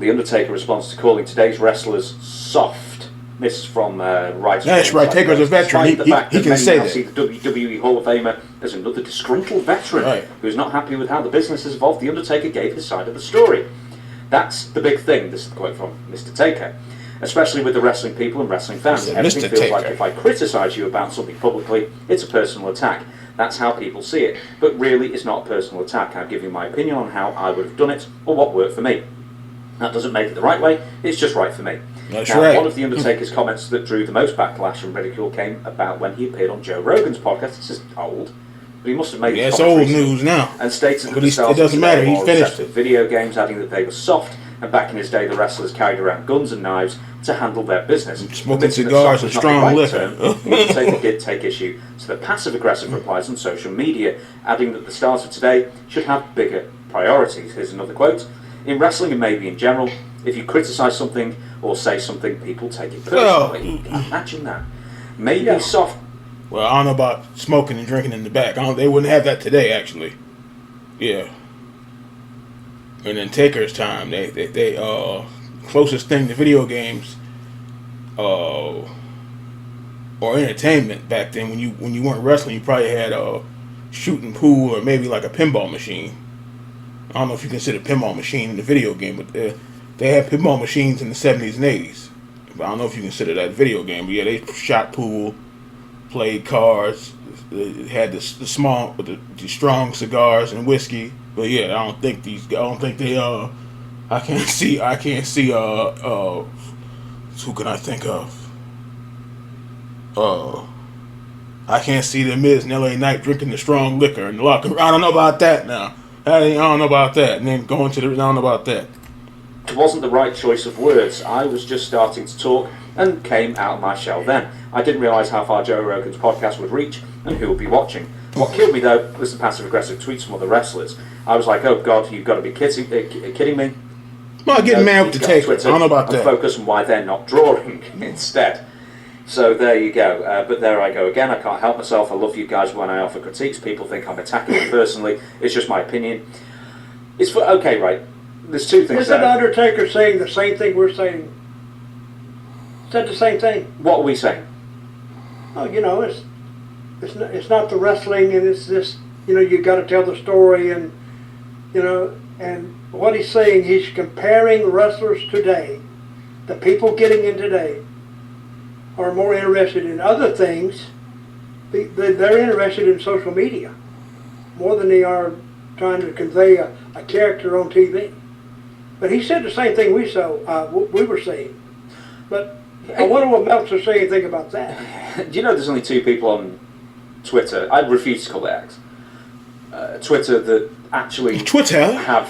The Undertaker responds to calling today's wrestlers soft. This is from Right. That's right. Taker's a veteran. He can say that. See the WWE Hall of Famer as another disgruntled veteran who's not happy with how the business has evolved. The Undertaker gave his side of the story. That's the big thing. This is the quote from Mr. Taker. Especially with the wrestling people and wrestling fans. Everything feels like if I criticise you about something publicly, it's a personal attack. That's how people see it. But really, it's not a personal attack. I'm giving my opinion on how I would have done it or what worked for me. That doesn't make it the right way. It's just right for me. That's right. One of the Undertaker's comments that drew the most backlash and ridicule came about when he appeared on Joe Rogan's podcast. This is old, but he must have made it's old news now. And stated that it doesn't matter. He finished it. Video games, adding that they were soft, and back in his day, the wrestlers carried around guns and knives to handle their business. Smoking cigars and strong liquor. The Undertaker did take issue to the passive-aggressive replies on social media, adding that the stars of today should have bigger priorities. Here's another quote. In wrestling and maybe in general, if you criticise something or say something, people take it personally. Imagine that. Maybe soft. Well, I don't know about smoking and drinking in the back. They wouldn't have that today, actually. Yeah. And in Taker's time, they closest thing to video games, or entertainment back then. When you weren't wrestling, you probably had a shooting pool or maybe like a pinball machine. I don't know if you consider pinball machine in the video game, but they had pinball machines in the 70s and 80s. But I don't know if you consider that video game. But yeah, they shot pool, played cards, had the small, the strong cigars and whiskey. But yeah, I don't think they I can't see who can I think of? I can't see the Miz and LA Knight drinking the strong liquor in the locker room. I don't know about that now. I don't know about that. And then going to I don't know about that. It wasn't the right choice of words. I was just starting to talk and came out of my shell then. I didn't realise how far Joe Rogan's podcast would reach and who would be watching. What killed me though was the passive-aggressive tweets from other wrestlers. I was like, oh God, you've got to be kidding me. Well, getting mad with the Taker. I don't know about that. Focus on why they're not drawing instead. So there you go. But there I go again. I can't help myself. I love you guys when I offer critiques. People think I'm attacking them personally. It's just my opinion. It's for okay, right? There's two things. Isn't Undertaker saying the same thing we're saying? Said the same thing. What are we saying? Oh, it's not the wrestling, and it's this. You got to tell the story, and and what he's saying, he's comparing wrestlers today. The people getting in today are more interested in other things. They're interested in social media more than they are trying to convey a character on TV. But he said the same thing we were saying. But I wonder what Meltzer say anything about that. Do you know there's only two people on Twitter, I refuse to call it X, Twitter, that actually have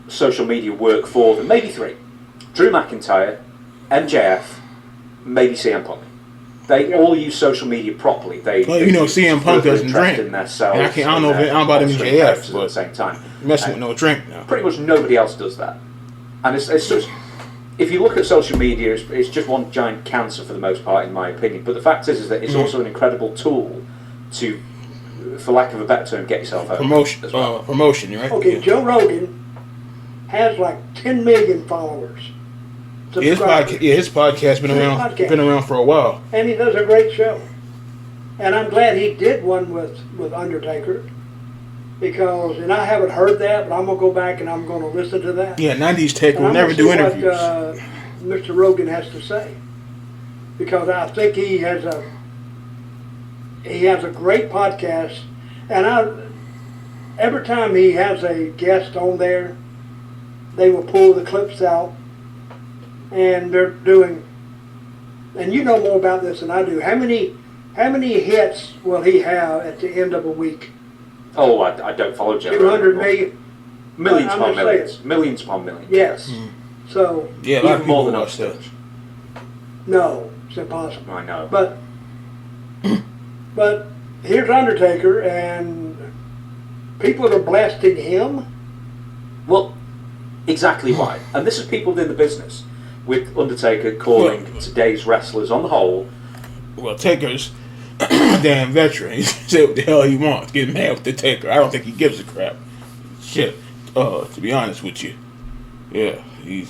social media work for them? Maybe three. Drew McIntyre, MJF, maybe CM Punk. They all use social media properly. CM Punk doesn't drink. In themselves, I don't know about MJF, but at the same time, messing with no drink now. Pretty much nobody else does that, and it's just. If you look at social media, it's just one giant cancer for the most part, in my opinion. But the fact is that it's also an incredible tool to, for lack of a better term, get yourself out. Promotion, right? Okay, yeah. Joe Rogan has like 10 million followers. His podcast been around for a while, and he does a great show. And I'm glad he did one with Undertaker. And I haven't heard that, but I'm going to go back and I'm going to listen to that. Yeah, 90s Taker will never do interviews. What Mr. Rogan has to say. Because I think he has a great podcast. And every time he has a guest on there, they will pull the clips out. And they're doing, and you know more about this than I do. How many hits will he have at the end of a week? Oh, I don't follow Joe. 200 million? Millions upon millions. Millions upon millions. Yes. So. Yeah, a lot of people more than us. No, it's impossible. I know. But here's Undertaker, and people are blasting him. Well, exactly why. And this is people within the business, with Undertaker calling today's wrestlers on the whole. Well, Taker's a damn veteran. He say what the hell he wants. Get mad with the Taker. I don't think he gives a crap. Shit. To be honest with you. Yeah, he's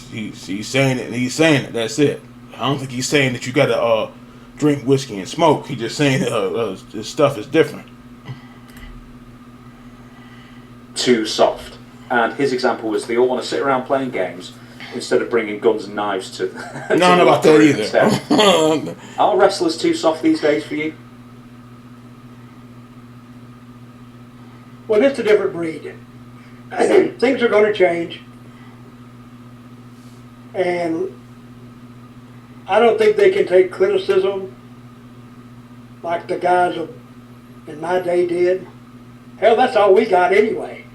saying it, and he's saying it. That's it. I don't think he's saying that you got to drink whiskey and smoke. He's just saying this stuff is different. Too soft. And his example was they all want to sit around playing games instead of bringing guns and knives to. No, not about that either. Are wrestlers too soft these days for you? Well, it's a different breed. Things are going to change. And I don't think they can take criticism like the guys in my day did. Hell, that's all we got anyway.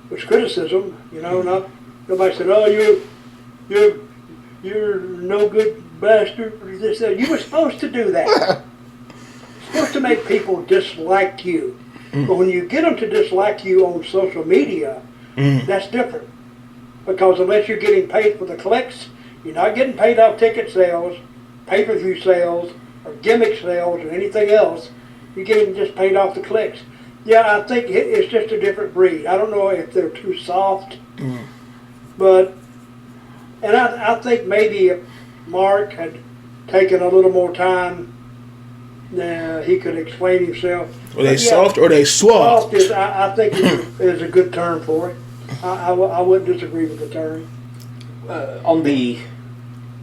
Was criticism, nobody said, "Oh, you're no good bastard." This, that. You were supposed to do that. You're supposed to make people dislike you. But when you get them to dislike you on social media, that's different. Because unless you're getting paid for the clicks, you're not getting paid off ticket sales, pay-per-view sales, or gimmick sales, or anything else. You're getting just paid off the clicks. Yeah, I think it's just a different breed. I don't know if they're too soft, but, and I think maybe if Mark had taken a little more time, he could explain himself. Are they soft or are they suave? Soft is, I think is a good term for it. I wouldn't disagree with the term. On the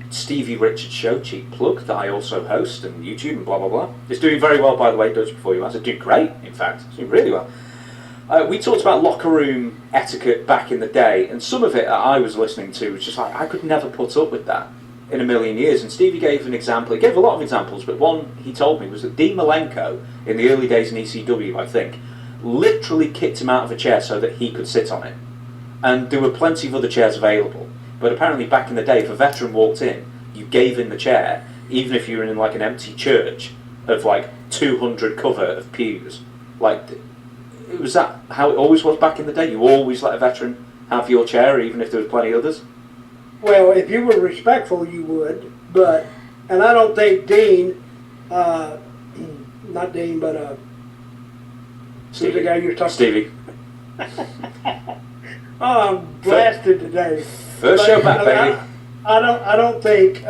Stevie Richards show, cheap plug, that I also host and YouTube and blah blah blah. It's doing very well, by the way. Dutch Before You Answer, doing great. In fact, it's doing really well. We talked about locker room etiquette back in the day, and some of it I was listening to was just like I could never put up with that in a million years. And Stevie gave an example. He gave a lot of examples, but one he told me was that Dean Malenko in the early days in ECW, I think, literally kicked him out of a chair so that he could sit on it. And there were plenty of other chairs available. But apparently back in the day, if a veteran walked in, you gave in the chair, even if you were in like an empty church of like 200 cover of pews. Like, was that how it always was back in the day? You always let a veteran have your chair, even if there was plenty of others? Well, if you were respectful, you would. But, and I don't think Dean, not Dean, but who's the guy you're talking Stevie. Oh, I'm blasted today. First show back, baby. I don't think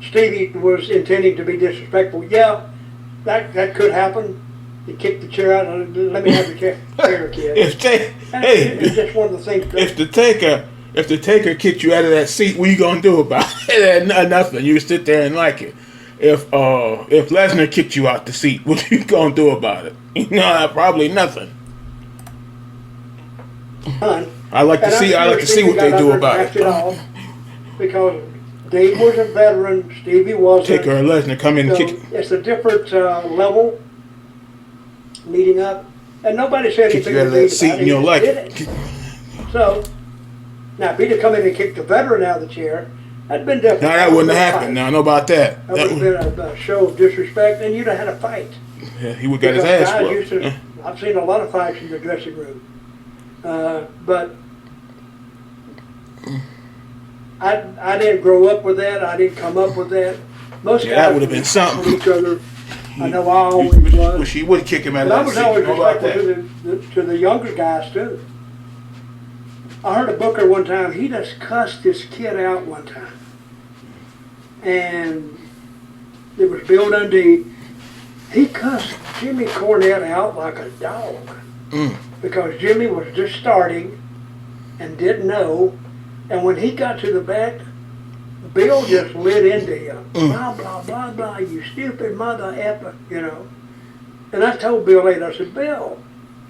Stevie was intending to be disrespectful. Yeah, that could happen. He kicked the chair out and let me have the chair, kid. It's just one of the things. If the taker kicked you out of that seat, what are you gonna do about it? Nothing. You sit there and like it. If Lesnar kicked you out the seat, what are you gonna do about it? Probably nothing. I like to see what they do about it. Because Dean was a veteran, Stevie wasn't. Taker and Lesnar come in and kick. It's a different level leading up, and nobody said anything. You out of that seat and you'll like it. So now, if he'd have come in and kicked the veteran out of the chair, that'd been different. No, that wouldn't have happened. Now I know about that. That would have been a show of disrespect, and you'd have had a fight. Yeah, he would have got his ass whooped. I've seen a lot of fights in the dressing room. But I didn't grow up with that. I didn't come up with that. Most guys that would have been something. Each other. I know I always was. She would kick him out of that that seat. seat. I was always respectful to the younger guys too. I heard a booker one time. He just cussed his kid out one time, and it was Bill Dundee. He cussed Jimmy Cornette out like a dog. Because Jimmy was just starting and didn't know, and when he got to the back, Bill just lit into him. Blah, blah, blah, blah, you stupid mother effer, And I told Bill later, I said, Bill.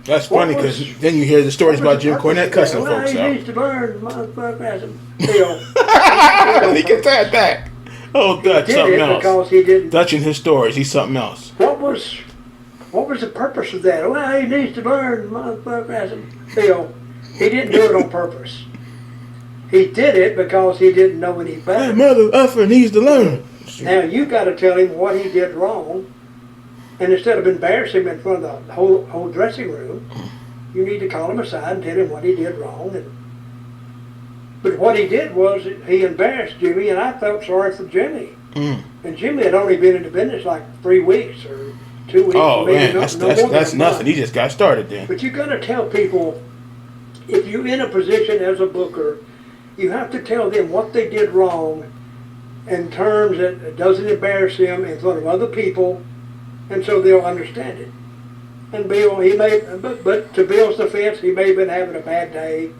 That's funny because then you hear the stories about Jim Cornette cussing folks he out. He needs to learn, motherfucker. I said, Bill. He gets that back. Oh, Dutch, something else. Because he didn't. Dutch and his stories, he's something else. What was the purpose of that? Well, he needs to learn, motherfucker. I said, Bill, he didn't do it on purpose. He did it because he didn't know any better. That mother effer needs to learn. Now you got to tell him what he did wrong, and instead of embarrassing him in front of the whole dressing room, you need to call him aside and tell him what he did wrong. But what he did was he embarrassed Jimmy, and I felt sorry for Jimmy. And Jimmy had only been in the business like 3 weeks or 2 weeks. Oh maybe man, that's nothing. He just got started then. But you got to tell people if you're in a position as a booker, you have to tell them what they did wrong in terms that doesn't embarrass them in front of other people, and so they'll understand it. And Bill, he may, but to Bill's defense, he may have been having a bad day.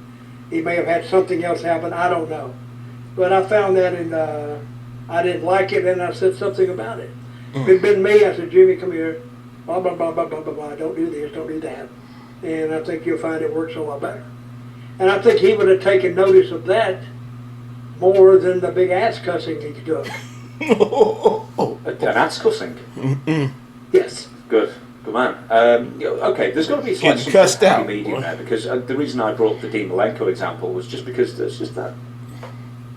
He may have had something else happen. I don't know. But I found that, and I didn't like it, and I said something about it. If it'd been me, I said, Jimmy, come here. Blah, blah, blah, blah, blah, blah, blah. Don't do this, don't do that. And I think you'll find it works a lot better. And I think he would have taken notice of that more than the big ass cussing he took. An ass cussing? Yes. Good. Good man. Okay, there's got to be Getting some cussed out, medium boy. there, because the reason I brought the Dean Malenko example was just because there's just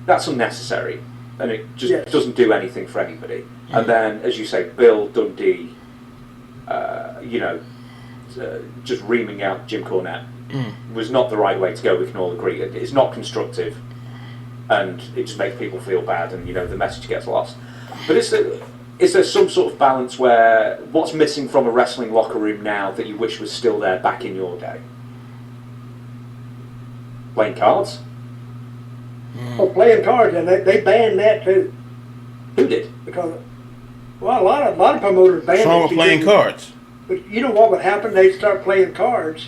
that's unnecessary, and it just doesn't do anything for anybody. And then, as you say, Bill Dundee, just reaming out Jim Cornette was not the right way to go. We can all agree it's not constructive, and it just makes people feel bad, and the message gets lost. But is there some sort of balance where what's missing from a wrestling locker room now that you wish was still there back in your day? Playing cards? Oh, playing cards, and they banned that too. Who did? Because, well, a lot of promoters banned it. What's wrong with playing cards? But you know what would happen? They'd start playing cards,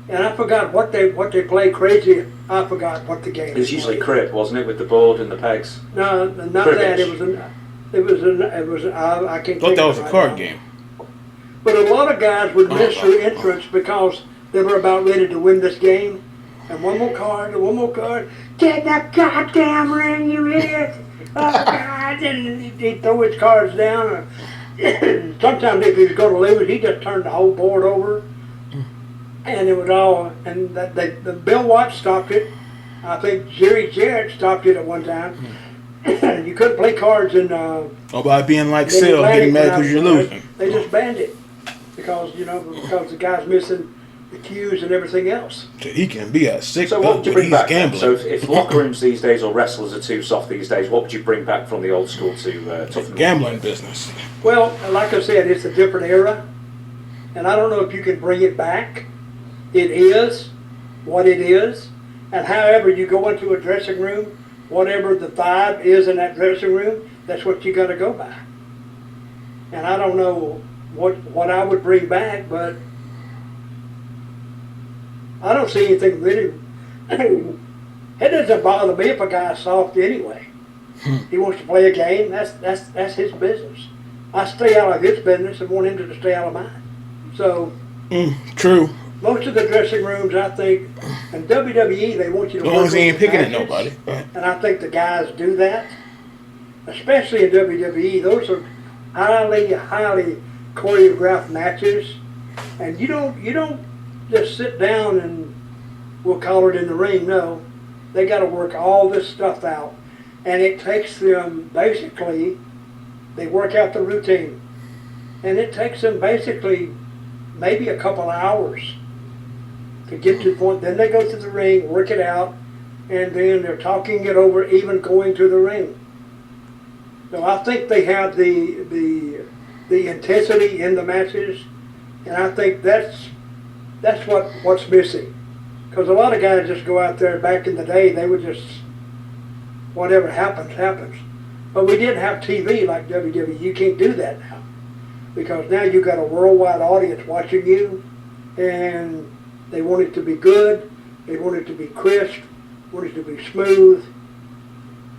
and I forgot what they play. Crazy, I forgot what the game. It was usually crib, wasn't it, with the board and the pegs? No, not Cribbage. that. I can't. I thought that was a card game. But a lot of guys would miss their entrance because they were about ready to win this game. And one more card, and one more card. Get that goddamn ring, you idiot! Oh, God. And he'd throw his cards down. Sometimes if he was going to lose, he just turned the whole board over. And it was all, and the Bill Watts stopped it. I think Jerry Jarrett stopped it at one time. You couldn't play cards in. By being like Sil, getting mad because you're losing. They just banned it because the guy's missing the cues and everything else. So he can be a sick So what would you bring back? Gambling. So if locker rooms these days or wrestlers are too soft these days, what would you bring back from the old school to toughen gambling business? Well, like I said, it's a different era, and I don't know if you can bring it back. It is what it is, and however you go into a dressing room, whatever the vibe is in that dressing room, that's what you got to go by. And I don't know what I would bring back, but I don't see anything really. It doesn't bother me if a guy's soft anyway. He wants to play a game. That's his business. I stay out of his business and want him to stay out of mine. So True. most of the dressing rooms, I think, and WWE, they want you to. As long as he ain't picking at matches, nobody. Right. And I think the guys do that, especially in WWE. Those are highly choreographed matches, and you don't just sit down and we'll call it in the ring. No, they got to work all this stuff out, and it takes them basically. They work out the routine, and it takes them basically maybe a couple hours to get to the point. Then they go to the ring, work it out, and then they're talking it over, even going to the ring. So I think they have the intensity in the matches, and I think that's what's missing. Because a lot of guys just go out there. Back in the day, they would just whatever happens. But we didn't have TV like WWE. You can't do that now, because now you've got a worldwide audience watching you, and they want it to be good, they want it to be crisp, want it to be smooth,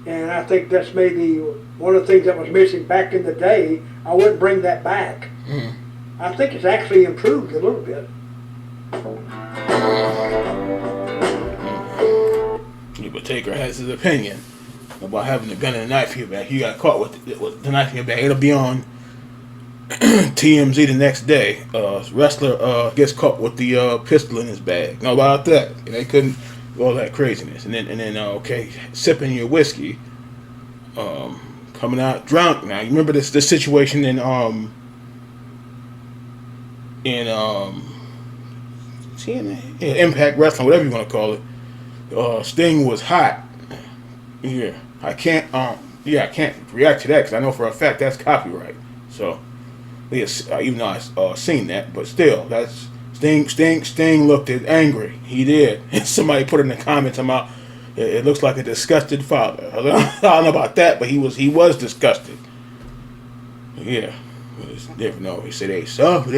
and I think that's maybe one of the things that was missing back in the day. I wouldn't bring that back. I think it's actually improved a little bit. Yeah, but Taker has his opinion about having the gun and the knife in your back. He got caught with the knife in your back. It'll be on TMZ the next day. Wrestler gets caught with the pistol in his bag. Know about that? And they couldn't all that craziness. And then sipping your whiskey, coming out drunk. Now you remember this situation in Impact Wrestling, whatever you want to call it. Sting was hot. Yeah, I can't react to that because I know for a fact that's copyright. So, yes, even though I've seen that, but still, that's Sting looked angry. He did. Somebody put in the comments about it looks like a disgusted father. I don't know about that, but he was disgusted. Yeah, no, he said they soft.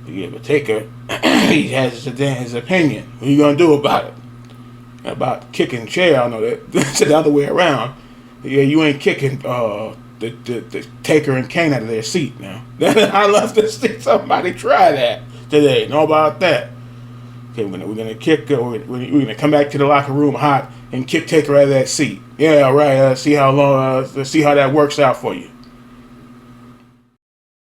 Yeah, but Taker, he has his opinion. What are you gonna do about it? About kicking chair? I know that. It's the other way around. Yeah, you ain't kicking the Taker and Kane out of their seat now. I love to see somebody try that today. Know about that? Okay, we're gonna kick. We're gonna come back to the locker room hot and kick Taker out of that seat. Yeah, right. See how long. See how that works out for you.